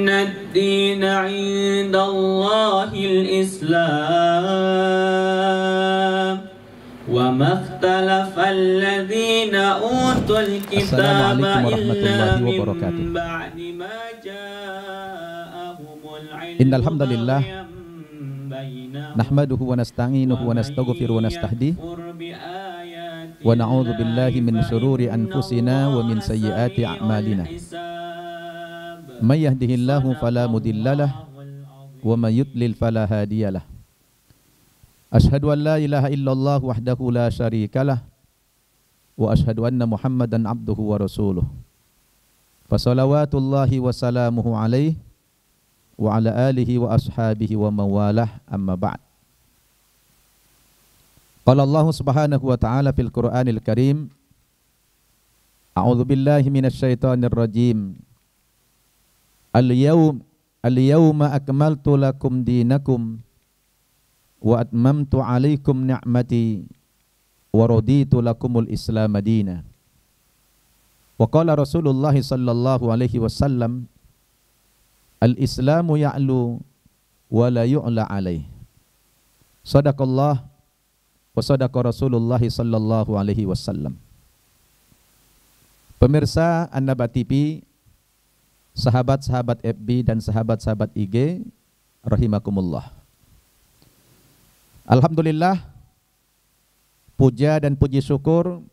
الدين عند الله الإسلام وما اختلف الذين أوتوا الكتاب إلا من بعد ما جاءهم العلم إن الحمد لله نحمده ونستعينه ونستغفره ونستهديه ونعوذ بالله من شرور أنفسنا ومن سيئات أعمالنا من يهده الله فلا مضل له ومن يضلل فلا هادي له أشهد أن لا إله إلا الله وحده لا شريك له وأشهد أن محمدا عبده ورسوله فصلوات الله وسلامه عليه وعلى آله وأصحابه ومن والاه أما بعد. قال الله سبحانه وتعالى في القرآن الكريم أعوذ بالله من الشيطان الرجيم اليوم أكملت لكم دينكم وأتممت عليكم نعمتي ورضيت لكم الإسلام دينا وقال رسول الله صلى الله عليه وسلم الإسلام يعلو ولا يعلى عليه صدق الله وصدق Rasulullah sallallahu alaihi wasallam. Pemirsa An-Naba TV, sahabat-sahabat FB dan sahabat-sahabat IG, rahimakumullah. Alhamdulillah, puja dan puji syukur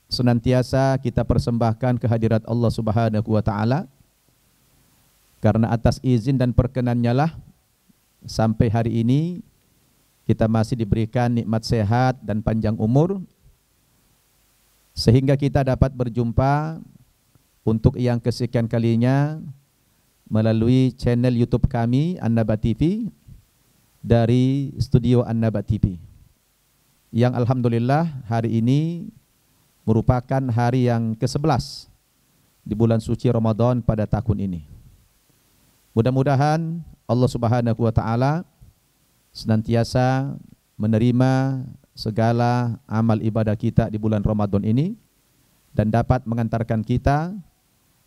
senantiasa kita persembahkan kehadirat Allah Subhanahu wa taala. Karena atas izin dan perkenannya lah sampai hari ini kita masih diberikan nikmat sehat dan panjang umur sehingga kita dapat berjumpa untuk yang kesekian kalinya melalui channel YouTube kami An-Naba TV dari studio An-Naba TV yang alhamdulillah hari ini merupakan hari yang ke-11 di bulan suci Ramadan pada tahun ini. Mudah-mudahan Allah Subhanahu wa taala senantiasa menerima segala amal ibadah kita di bulan Ramadan ini dan dapat mengantarkan kita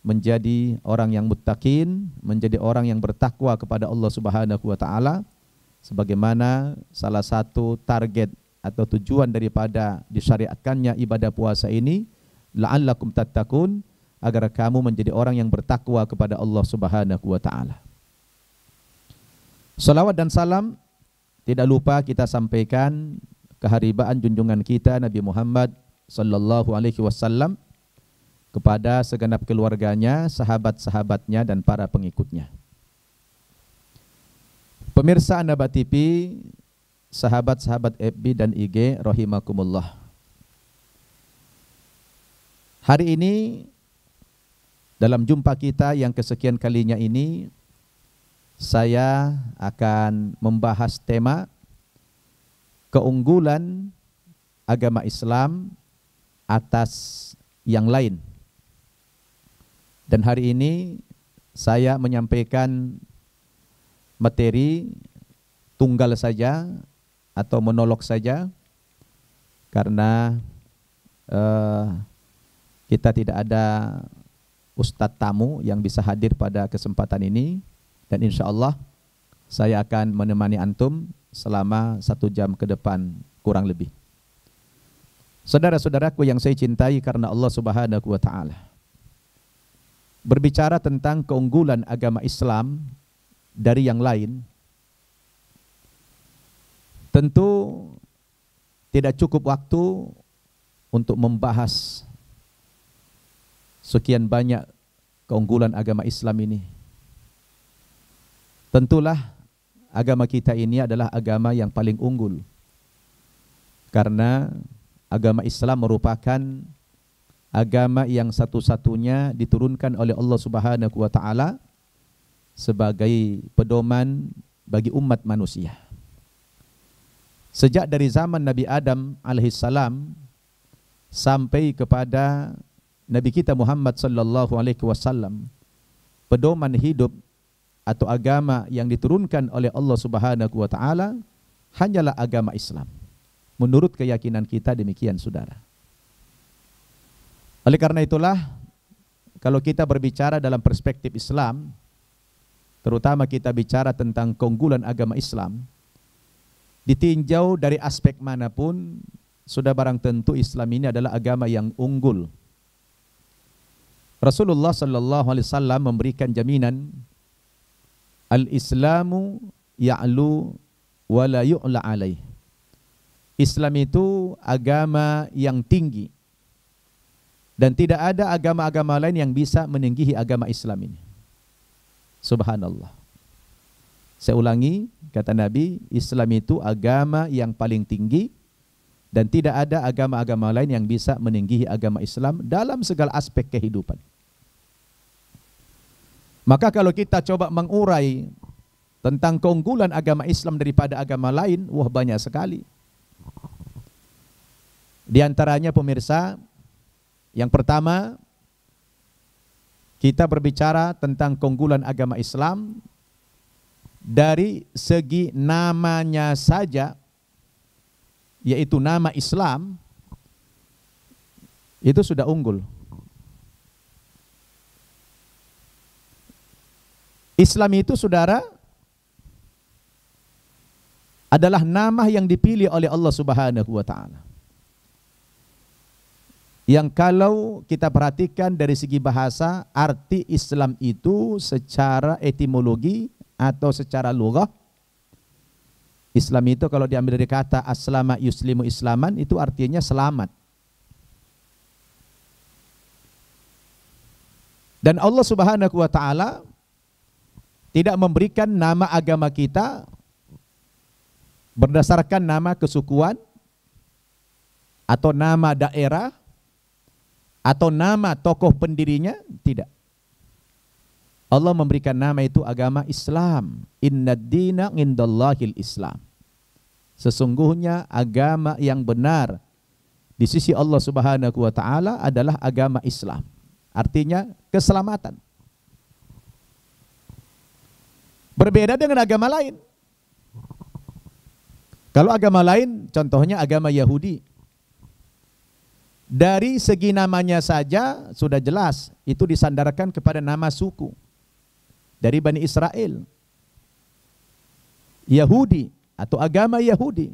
menjadi orang yang muttaqin, menjadi orang yang bertakwa kepada Allah Subhanahu wa taala sebagaimana salah satu target atau tujuan daripada disyariatkannya ibadah puasa ini la'allakum tattaqun, agar kamu menjadi orang yang bertakwa kepada Allah Subhanahu wa taala. Salawat dan salam tidak lupa kita sampaikan keharibaan junjungan kita Nabi Muhammad sallallahu alaihi wasallam kepada segenap keluarganya, sahabat-sahabatnya dan para pengikutnya. Pemirsa An-Naba TV, sahabat-sahabat FB dan IG rahimakumullah. Hari ini dalam jumpa kita yang kesekian kalinya ini saya akan membahas tema keunggulan agama Islam atas yang lain. Dan hari ini saya menyampaikan materi tunggal saja atau monolog saja karena kita tidak ada ustadz tamu yang bisa hadir pada kesempatan ini. Dan insya Allah saya akan menemani antum selama 1 jam ke depan kurang lebih. Saudara-saudaraku yang saya cintai karena Allah Subhanahu wa taala. Berbicara tentang keunggulan agama Islam dari yang lain, tentu tidak cukup waktu untuk membahas sekian banyak keunggulan agama Islam ini. Tentulah agama kita ini adalah agama yang paling unggul. Karena agama Islam merupakan agama yang satu-satunya diturunkan oleh Allah Subhanahu wa taala sebagai pedoman bagi umat manusia. Sejak dari zaman Nabi Adam alaihissalam sampai kepada Nabi kita Muhammad sallallahu alaihi wasallam, pedoman hidup atau agama yang diturunkan oleh Allah Subhanahu wa taala hanyalah agama Islam. Menurut keyakinan kita demikian, saudara. Oleh karena itulah kalau kita berbicara dalam perspektif Islam, terutama kita bicara tentang keunggulan agama Islam, ditinjau dari aspek manapun, sudah barang tentu Islam ini adalah agama yang unggul. Rasulullah sallallahu alaihi wasallam memberikan jaminan, al-Islamu ya'lu wa la yu'la alaih. Islam itu agama yang tinggi dan tidak ada agama-agama lain yang bisa meninggihi agama Islam ini. Subhanallah. Saya ulangi, kata Nabi, Islam itu agama yang paling tinggi dan tidak ada agama-agama lain yang bisa meninggihi agama Islam dalam segala aspek kehidupan. Maka kalau kita coba mengurai tentang keunggulan agama Islam daripada agama lain, wah banyak sekali. Di antaranya pemirsa, yang pertama, kita berbicara tentang keunggulan agama Islam dari segi namanya saja, yaitu nama Islam, itu sudah unggul. Islam itu, saudara, adalah nama yang dipilih oleh Allah Subhanahu wa taala. Yang kalau kita perhatikan dari segi bahasa, arti Islam itu secara etimologi atau secara lughah, Islam itu kalau diambil dari kata aslama yuslimu islaman, itu artinya selamat. Dan Allah Subhanahu wa taala tidak memberikan nama agama kita berdasarkan nama kesukuan atau nama daerah atau nama tokoh pendirinya, tidak. Allah memberikan nama itu agama Islam. Innad dina indallahil Islam. Sesungguhnya agama yang benar di sisi Allah Subhanahu wa taala adalah agama Islam. Artinya keselamatan. Berbeda dengan agama lain. Kalau agama lain, contohnya agama Yahudi, dari segi namanya saja sudah jelas, itu disandarkan kepada nama suku dari Bani Israel. Yahudi atau agama Yahudi,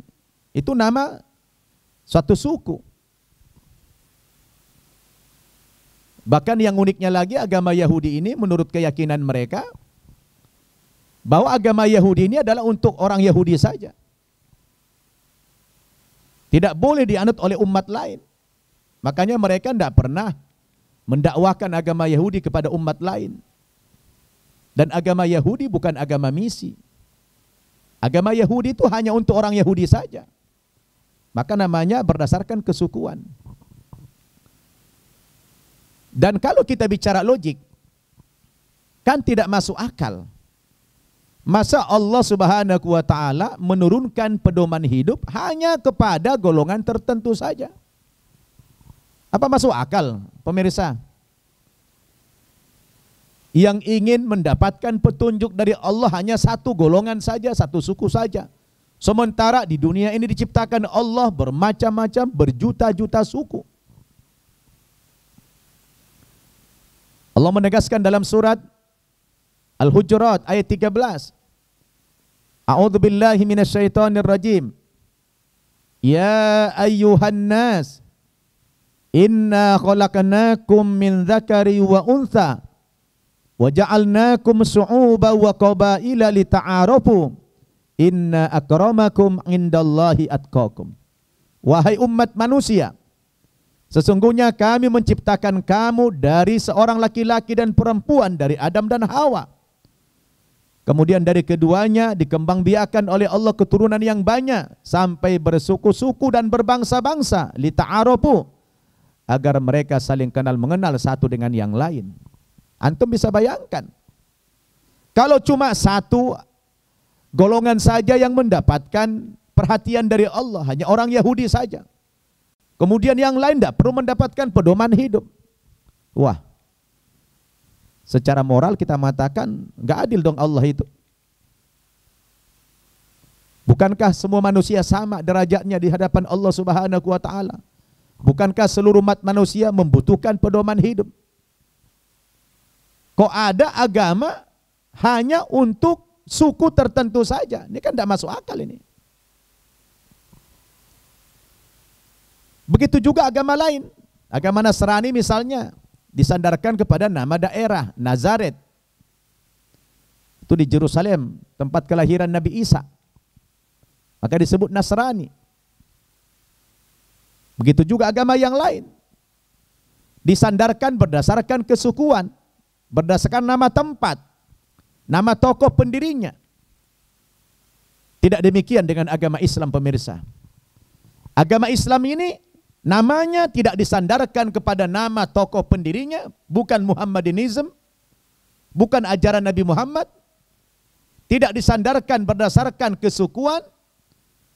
itu nama suatu suku. Bahkan yang uniknya lagi, agama Yahudi ini menurut keyakinan mereka, bahwa agama Yahudi ini adalah untuk orang Yahudi saja. Tidak boleh dianut oleh umat lain. Makanya mereka tidak pernah mendakwakan agama Yahudi kepada umat lain. Dan agama Yahudi bukan agama misi. Agama Yahudi itu hanya untuk orang Yahudi saja. Maka namanya berdasarkan kesukuan. Dan kalau kita bicara logik, kan tidak masuk akal. Masa Allah Subhanahu wa taala menurunkan pedoman hidup hanya kepada golongan tertentu saja? Apa masuk akal, pemirsa? Yang ingin mendapatkan petunjuk dari Allah hanya satu golongan saja, satu suku saja. Sementara di dunia ini diciptakan Allah bermacam-macam, berjuta-juta suku. Allah menegaskan dalam surat Al-Hujurat ayat 13. A'udzu billahi minasyaitonir rajim. Ya ayyuhan nas, inna khalaqnakum min dzakari wa untha wa ja'alnakum syu'uban wa qabaila lita'arafu. Inna akramakum indallahi atqakum. Wahai umat manusia, sesungguhnya kami menciptakan kamu dari seorang laki-laki dan perempuan, dari Adam dan Hawa. Kemudian dari keduanya dikembangbiakan oleh Allah keturunan yang banyak sampai bersuku-suku dan berbangsa-bangsa, lita'arafu, agar mereka saling kenal mengenal satu dengan yang lain. Antum bisa bayangkan, kalau cuma satu golongan saja yang mendapatkan perhatian dari Allah, hanya orang Yahudi saja, kemudian yang lain tidak perlu mendapatkan pedoman hidup. Wah, secara moral kita mengatakan nggak adil dong Allah itu. Bukankah semua manusia sama derajatnya di hadapan Allah Subhanahu wa taala? Bukankah seluruh umat manusia membutuhkan pedoman hidup? Kok ada agama hanya untuk suku tertentu saja. Ini kan tidak masuk akal ini. Begitu juga agama lain. Agama Nasrani misalnya disandarkan kepada nama daerah, Nazaret. Itu di Yerusalem, tempat kelahiran Nabi Isa. Maka disebut Nasrani. Begitu juga agama yang lain. Disandarkan berdasarkan kesukuan, berdasarkan nama tempat, nama tokoh pendirinya. Tidak demikian dengan agama Islam, pemirsa. Agama Islam ini namanya tidak disandarkan kepada nama tokoh pendirinya, bukan Muhammadinism, bukan ajaran Nabi Muhammad, tidak disandarkan berdasarkan kesukuan,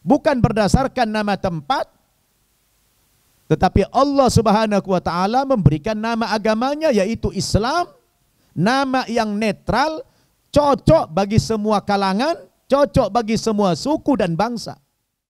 bukan berdasarkan nama tempat, tetapi Allah Subhanahu wa taala memberikan nama agamanya yaitu Islam, nama yang netral, cocok bagi semua kalangan, cocok bagi semua suku dan bangsa.